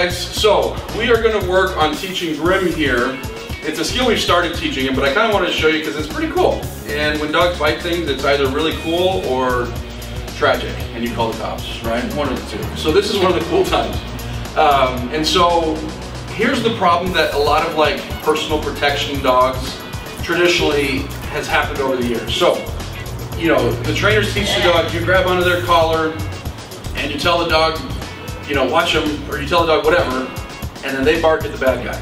guys, so we are going to work on teaching Grim here. It's a skill we've started teaching him, but I kind of wanted to show you because it's pretty cool. And when dogs bite things, it's either really cool or tragic, and you call the cops, right? One of the two. So this is one of the cool times. And so here's the problem that a lot of like personal protection dogs traditionally has happened over the years. So, you know, the trainers teach the dog, you grab onto their collar and you tell the dog, you know, watch them, or you tell the dog whatever, and then they bark at the bad guy.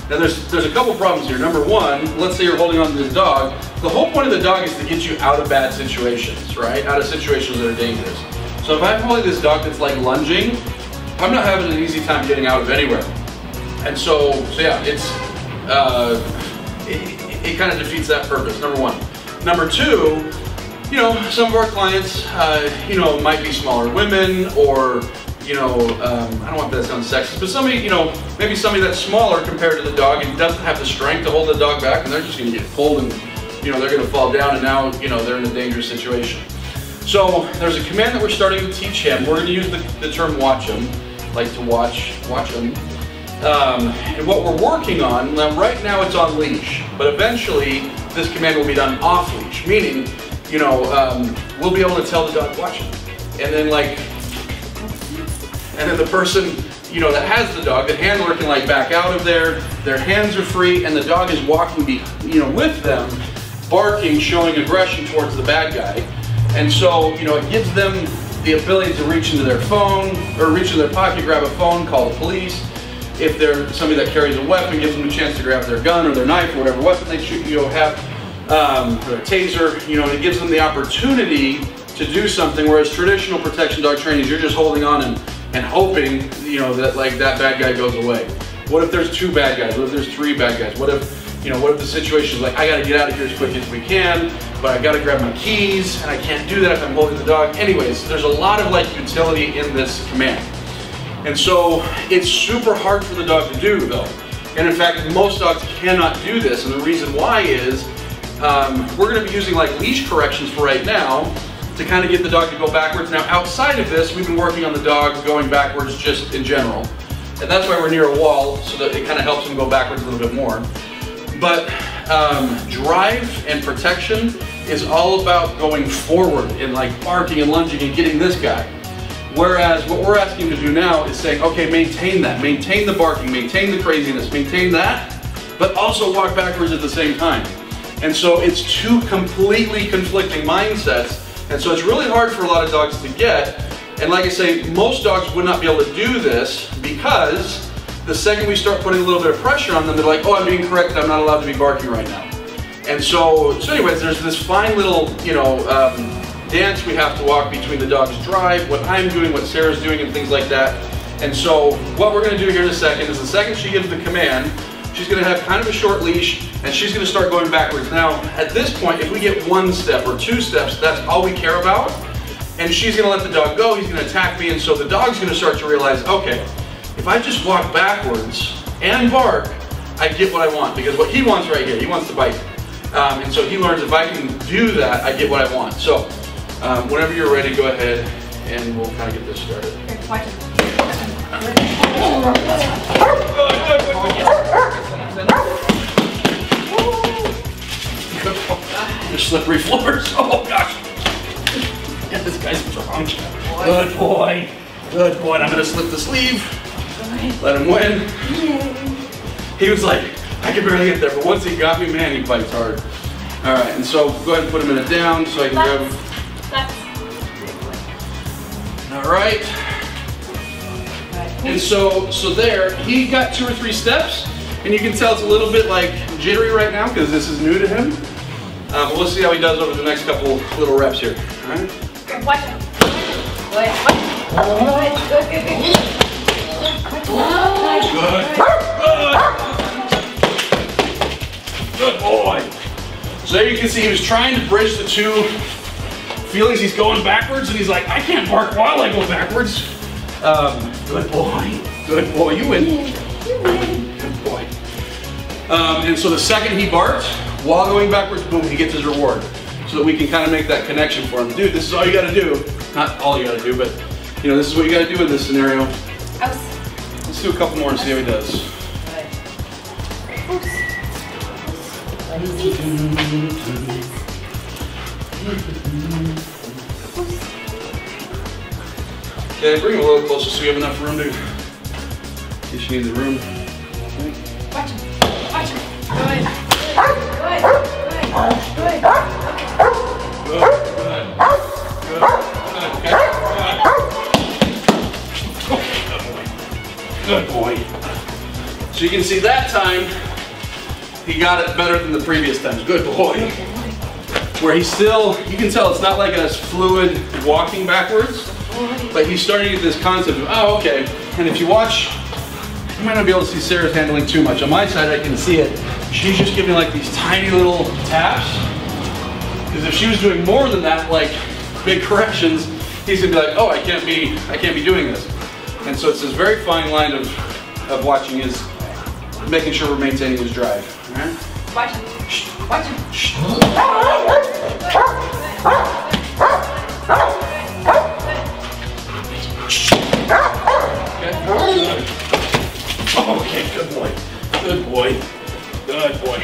Now there's a couple problems here. Number one, let's say you're holding on to this dog. The whole point of the dog is to get you out of bad situations, right? Out of situations that are dangerous. So if I'm holding this dog that's like lunging, I'm not having an easy time getting out of anywhere. And so yeah, it kind of defeats that purpose, number one. Number two, you know, some of our clients, you know, might be smaller women, or, you know, I don't want that to sound sexist, but somebody, you know, maybe somebody that's smaller compared to the dog and doesn't have the strength to hold the dog back, and they're just going to get pulled and, you know, they're going to fall down, and now, you know, they're in a dangerous situation. So there's a command that we're starting to teach him. We're going to use the term watch him, like to watch him. And what we're working on, now right now it's on leash, but eventually this command will be done off leash, meaning, you know, we'll be able to tell the dog, watch him. And then like, and then the person, you know, that has the dog, the handler can like back out of there, their hands are free, and the dog is walking, you know, with them, barking, showing aggression towards the bad guy. And so, you know, it gives them the ability to reach into their phone, or reach into their pocket, grab a phone, call the police. If they're somebody that carries a weapon, gives them a chance to grab their gun or their knife or whatever weapon they shoot, you know, have, or a taser, you know, and it gives them the opportunity to do something, whereas traditional protection dog training, you're just holding on and hoping, you know, that like that bad guy goes away. What if there's two bad guys? What if there's three bad guys? What if, you know, what if the situation is like, I gotta get out of here as quick as we can, but I gotta grab my keys, and I can't do that if I'm holding the dog. Anyways, there's a lot of like utility in this command. And so it's super hard for the dog to do though. And in fact, most dogs cannot do this. And the reason why is we're gonna be using like leash corrections for right now to kind of get the dog to go backwards. Now outside of this, we've been working on the dog going backwards just in general. And that's why we're near a wall, so that it kind of helps him go backwards a little bit more. But drive and protection is all about going forward and like barking and lunging and getting this guy. Whereas what we're asking him to do now is saying, okay, maintain that, maintain the barking, maintain the craziness, maintain that, but also walk backwards at the same time. And so it's two completely conflicting mindsets, and so it's really hard for a lot of dogs to get. And like I say, most dogs would not be able to do this, because the second we start putting a little bit of pressure on them, they're like, oh, I'm being corrected, I'm not allowed to be barking right now. And so anyways, there's this fine little, you know, dance we have to walk between the dog's drive, what I'm doing, what Sarah's doing, and things like that. And so what we're going to do here in a second is the second she gives the command, she's going to have kind of a short leash, and she's going to start going backwards. Now, at this point, if we get one step or two steps, that's all we care about. And she's going to let the dog go, he's going to attack me, and so the dog's going to start to realize, okay, if I just walk backwards and bark, I get what I want, because what he wants right here, he wants to bite. And so he learns if I can do that, I get what I want. So whenever you're ready, go ahead and we'll kind of get this started. There's slippery floors. Oh gosh. Yeah, this guy's strong. Good boy. Good boy. I'm going to slip the sleeve. Let him win. He was like, I can barely get there, but once he got me, man, he bites hard. All right, and so go ahead and put him in it down so I can grab him. All right. And so there, he got 2 or 3 steps, and you can tell it's a little bit like jittery right now because this is new to him. But we'll see how he does over the next couple little reps here. All right. Watch him. Good. Good boy. So there you can see he was trying to bridge the two feelings. He's going backwards, and he's like, I can't bark while I go backwards. Good boy. Good boy. You win. Good boy. And so the second he barks, while going backwards, boom, he gets his reward. So that we can kind of make that connection for him. Dude, this is all you got to do. Not all you got to do, but you know, this is what you got to do in this scenario. Let's do a couple more and see how he does. Okay, bring him a little closer so you have enough room to, in case you need the room. Watch him. Watch him. Good. Good. Good. Good boy. So you can see that time, he got it better than the previous times. Good boy. Where he's still, you can tell it's not like as fluid walking backwards, but he's starting to get this concept of, oh, okay. And if you watch, you might not be able to see Sarah's handling too much. On my side, I can see it. She's just giving like these tiny little taps. Because if she was doing more than that, like big corrections, he's gonna be like, oh, I can't be doing this. And so it's this very fine line of watching his, making sure we're maintaining his drive. All right? Watch him. Watch him. Okay, good boy. Good boy. Good boy.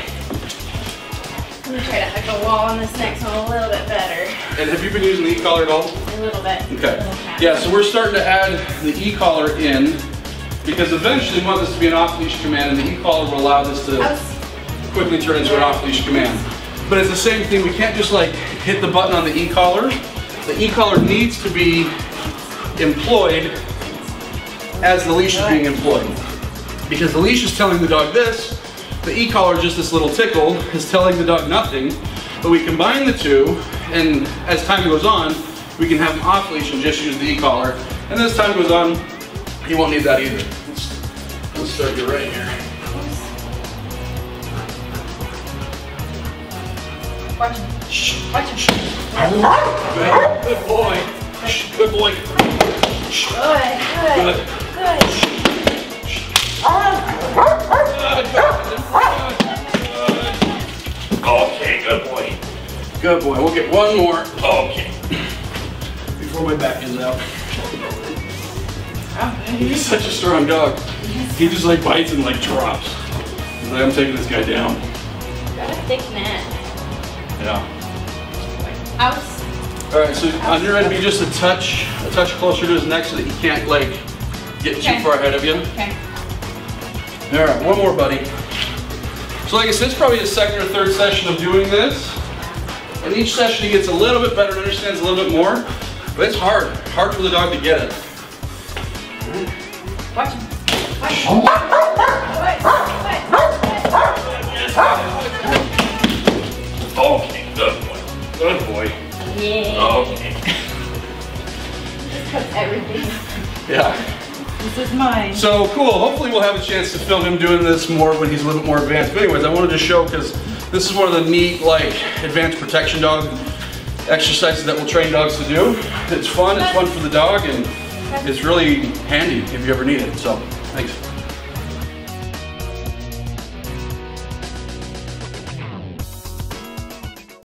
I'm gonna try to hug the wall on this next one a little bit better. And have you been using the e-collar at all? A little bit. Okay. Yeah, so we're starting to add the e-collar in because eventually we want this to be an off-leash command, and the e-collar will allow this to quickly turn into an off-leash command. But it's the same thing. We can't just like hit the button on the e-collar. The e-collar needs to be employed as the leash is being employed. Because the leash is telling the dog this, the e-collar, just this little tickle, is telling the dog nothing. But we combine the two, and as time goes on, we can have him off leash and just use the e-collar. And as time goes on, he won't need that either. Let's start you right here. Watch him. Watch him. Good boy. Good boy. Good. Good. Okay, good boy. Good boy. We'll get one more. Okay. Before my back is out. He's such a strong dog. He just like bites and like drops. He's like, I'm taking this guy down. Got a thick neck. Yeah. All right, so on your end, be just a touch closer to his neck so that he can't like get too far ahead of you. Okay. All right, one more, buddy. So like I said, it's probably his second or third session of doing this. And each session he gets a little bit better and understands a little bit more. But it's hard for the dog to get it. Watch him. Watch him. Okay, good boy. Good boy. Yeah. Okay. This cuts everything. Yeah. This is mine. So cool. Hopefully we'll have a chance to film him doing this more when he's a little bit more advanced. But anyways, I wanted to show because this is one of the neat, like, advanced protection dog exercises that we'll train dogs to do. It's fun for the dog, and it's really handy if you ever need it. So, thanks.